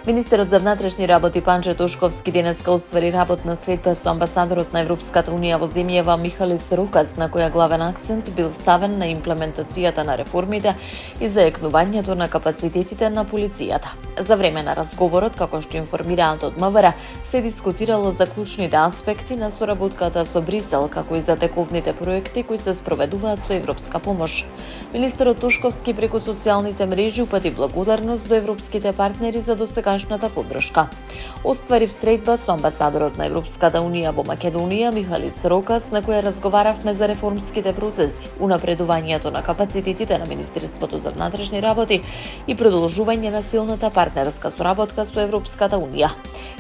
Министерот за внатрешни работи Панче Тошковски денеска оствари работна средба со амбасадорот на Европската унија во земјава Михалис Рокас, на која главен акцент бил ставен на имплементацијата на реформите и заекнувањето на капацитетите на полицијата. За време на разговорот, како што информираат од МВР, се дискутирало за клучните аспекти на соработката со Брисел, како и за тековните проекти кои се спроведуваат со европска помош. Министерот Тошковски преку социјалните мрежи упати благодарност до европските партнери за досегашната поддршка. Оствари средба со амбасадорот на Европската унија во Македонија Михалис Рокас, на која разговаравме за реформските процеси, унапредувањето на капацитетите на Министерството за внатрешни работи и продолжување на силната партнерска соработка со Европската унија.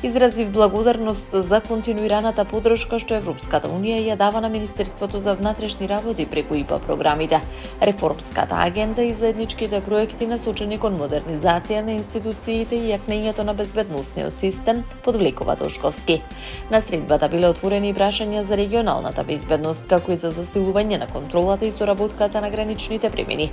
Изразив благодарност за континуираната поддршка што Европската унија ја дава на Министерството за внатрешни работи преку ИПА програмите, реформската агенда и заедничките проекти насочени кон модернизација на институциите и јакнењето на безбедносниот систем, подвлекува Тошковски. На средбата биле отворени прашања за регионалната безбедност, како и за засилување на контролата и соработката на граничните премини.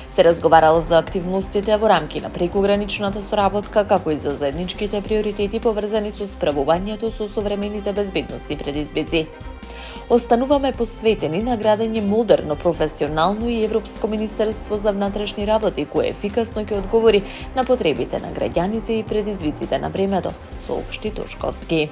Се разговарало за активностите во рамки на прекуграничната соработка, како и за заедничките приоритети поврзани со справувањето со современите безбедносни предизвици. Остануваме посветени на градење модерно, професионално и Европско министерство за внатрешни работи, кое ефикасно ќе одговори на потребите на граѓаните и предизвиците на времето, соопшти Тошковски.